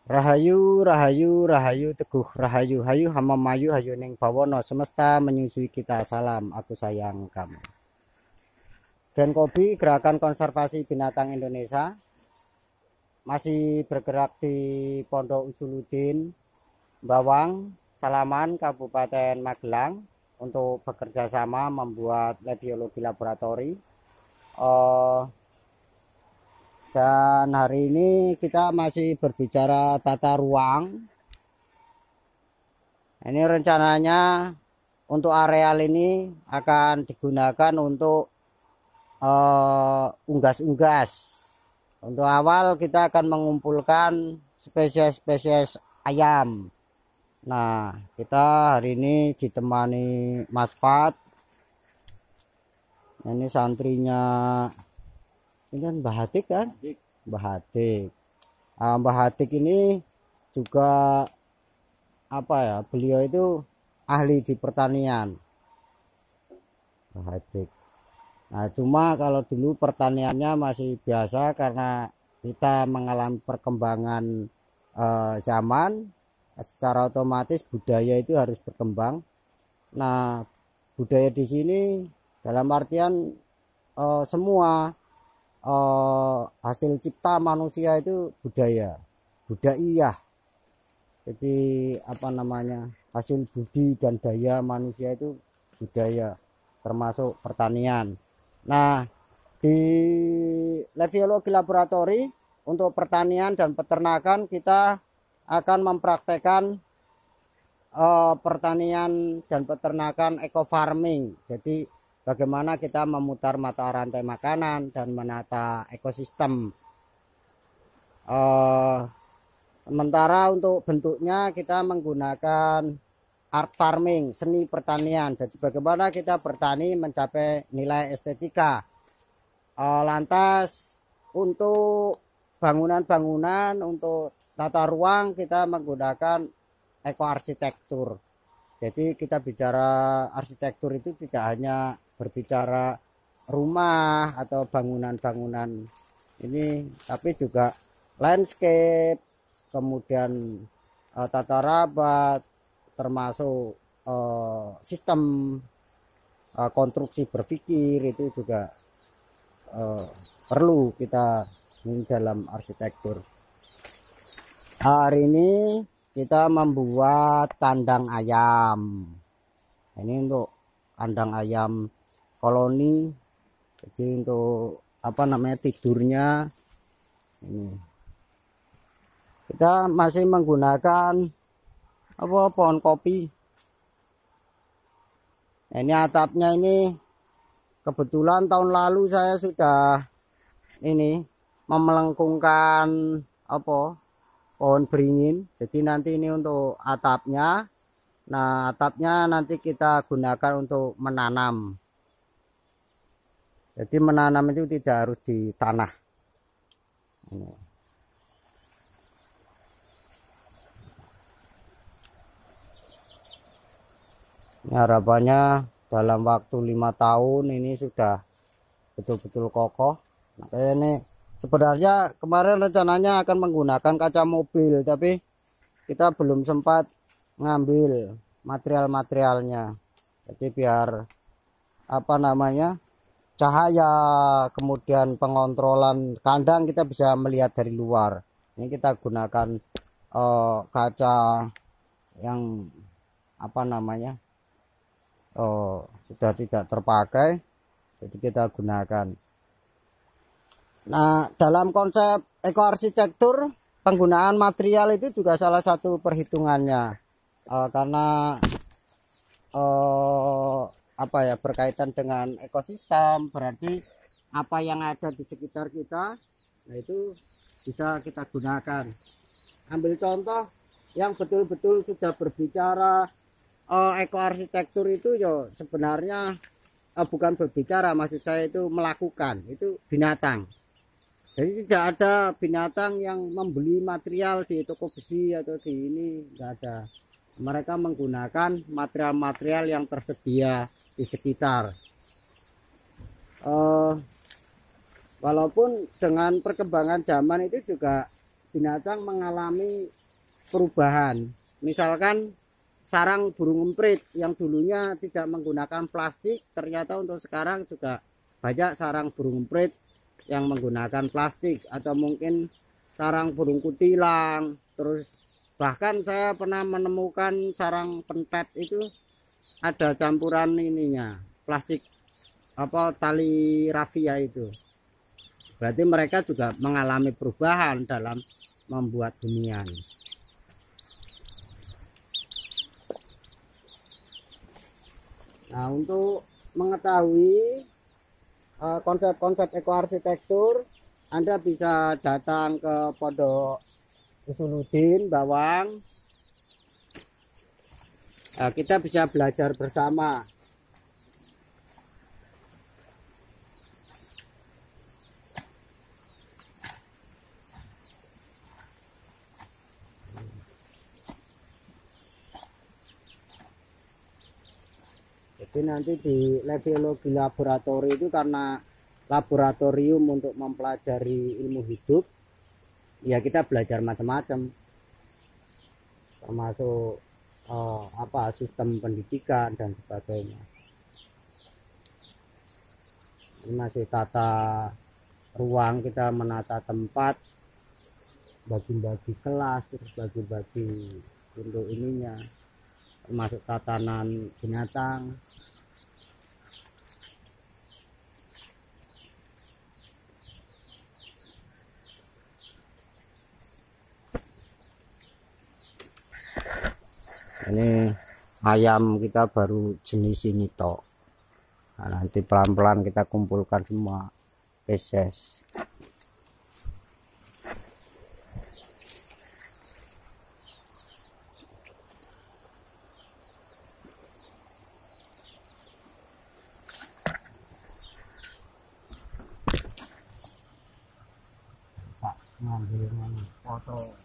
Rahayu, rahayu, rahayu, teguh, rahayu, hayu, hama mayu, hayu ning bawono semesta menyusui kita. Salam, aku sayang kamu. Dan Kobi, Gerakan Konservasi Binatang Indonesia, masih bergerak di Pondok Usuludin, Bawang, Salaman, Kabupaten Magelang, untuk bekerja sama membuat lab biologi laboratori. Dan hari ini kita masih berbicara tata ruang. Ini rencananya untuk areal ini akan digunakan untuk unggas-unggas. Untuk awal kita akan mengumpulkan spesies-spesies ayam. Nah, kita hari ini ditemani Mas Fat. Ini santrinya. Ini kan Mbah Hatik kan? Mbah Hatik. Mbah Hatik ini juga apa ya? Beliau itu ahli di pertanian. Mbah Hatik. Nah, cuma kalau dulu pertaniannya masih biasa karena kita mengalami perkembangan zaman, secara otomatis budaya itu harus berkembang. Nah, budaya di sini dalam artian semua hasil cipta manusia itu budaya. Jadi apa namanya, hasil budi dan daya manusia itu budaya, termasuk pertanian. Nah, di lab biologi laboratori untuk pertanian dan peternakan kita akan mempraktekkan pertanian dan peternakan eco farming. Jadi bagaimana kita memutar mata rantai makanan dan menata ekosistem. Sementara untuk bentuknya kita menggunakan art farming, seni pertanian. Jadi bagaimana kita bertani mencapai nilai estetika. Lantas untuk bangunan-bangunan, untuk tata ruang kita menggunakan ekoarsitektur. Jadi kita bicara arsitektur itu tidak hanya berbicara rumah atau bangunan-bangunan ini, tapi juga landscape, kemudian tata rabat, termasuk sistem konstruksi berpikir itu juga perlu kita dalam arsitektur. Hari ini kita membuat kandang ayam. Ini untuk kandang ayam koloni. Jadi untuk apa namanya, tidurnya ini kita masih menggunakan pohon kopi. Nah, ini atapnya ini kebetulan tahun lalu saya sudah ini memelengkungkan pohon beringin. Jadi nanti ini untuk atapnya. Nah, atapnya nanti kita gunakan untuk menanam. Jadi menanam itu tidak harus di tanah. Ini harapannya dalam waktu 5 tahun ini sudah betul-betul kokoh. Nah, ini sebenarnya kemarin rencananya akan menggunakan kaca mobil, tapi kita belum sempat ngambil material-materialnya. Jadi biar apa namanya, cahaya, kemudian pengontrolan kandang kita bisa melihat dari luar. Ini kita gunakan kaca yang apa namanya, sudah tidak terpakai, jadi kita gunakan. Nah, dalam konsep ekoarsitektur penggunaan material itu juga salah satu perhitungannya, karena apa ya, berkaitan dengan ekosistem, berarti apa yang ada di sekitar kita, nah itu bisa kita gunakan. Ambil contoh yang betul-betul sudah berbicara ekoarsitektur itu ya sebenarnya bukan berbicara, maksud saya itu melakukan, itu binatang. Jadi tidak ada binatang yang membeli material di toko besi atau di ini, tidak ada. Mereka menggunakan material-material yang tersedia di sekitar. Walaupun dengan perkembangan zaman itu juga binatang mengalami perubahan. Misalkan sarang burung emprit yang dulunya tidak menggunakan plastik, ternyata untuk sekarang juga banyak sarang burung emprit yang menggunakan plastik, atau mungkin sarang burung kutilang. Terus bahkan saya pernah menemukan sarang pentet itu ada campuran ininya, plastik apa, tali rafia itu. Berarti mereka juga mengalami perubahan dalam membuat hunian. Nah, untuk mengetahui konsep-konsep ekoarsitektur, Anda bisa datang ke Pondok Usuluddin Bawang. Kita bisa belajar bersama. Jadi nanti di biologi laboratorium itu karena laboratorium untuk mempelajari ilmu hidup, ya kita belajar macam-macam, termasuk sistem pendidikan dan sebagainya. Ini masih tata ruang, kita menata tempat, bagi-bagi kelas, terus bagi-bagi untuk ininya, termasuk tatanan binatang. Ini ayam kita baru jenis ini tok. Nah, nanti pelan-pelan kita kumpulkan semua spesies. Tak ngambil foto.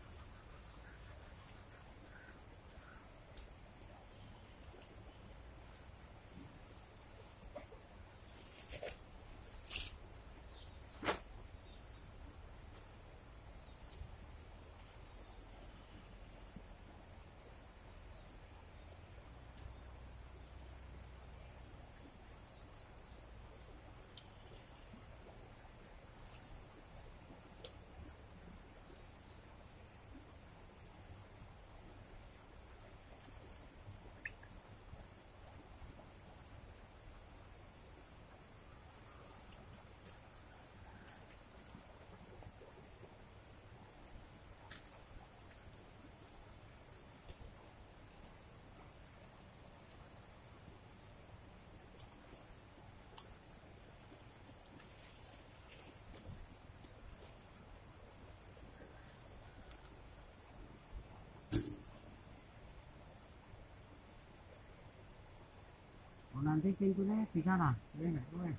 Nanti pintunya di sana, ini jalan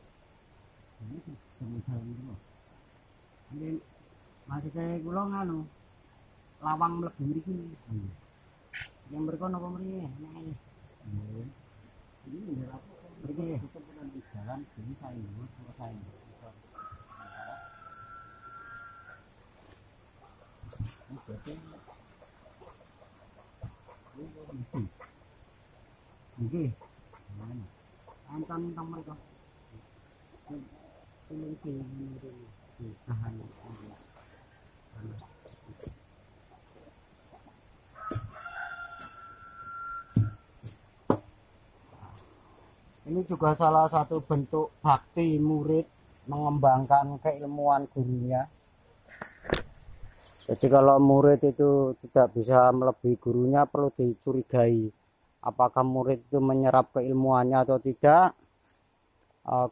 dulu. Nanti masih kayak gulung anu, lawang mlebu mriki. Yang berkono apa mriki? Ini mriki di jalan ini saya ini selesai. Ini antan mereka tahan. Ini juga salah satu bentuk bakti murid mengembangkan keilmuan gurunya. Jadi kalau murid itu tidak bisa melebihi gurunya, perlu dicurigai apakah murid itu menyerap keilmuannya atau tidak,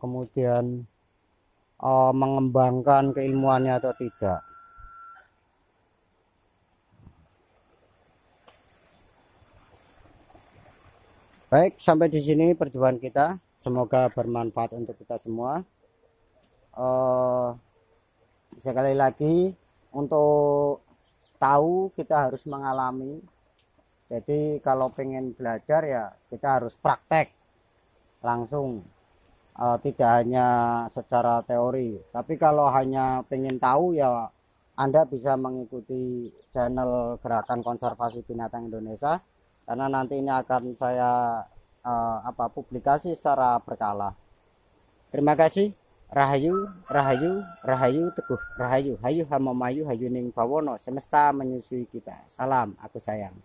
kemudian mengembangkan keilmuannya atau tidak. Baik, sampai di sini perjumpaan kita. Semoga bermanfaat untuk kita semua. Sekali lagi, untuk tahu kita harus mengalami. Jadi kalau pengen belajar ya kita harus praktek langsung, tidak hanya secara teori. Tapi kalau hanya pengen tahu ya Anda bisa mengikuti channel Gerakan Konservasi Binatang Indonesia, karena nanti ini akan saya publikasi secara berkala. Terima kasih. Rahayu, rahayu, rahayu, teguh, rahayu, hayu, hamamayu, hayu ning bawono, semesta menyusui kita. Salam, aku sayang.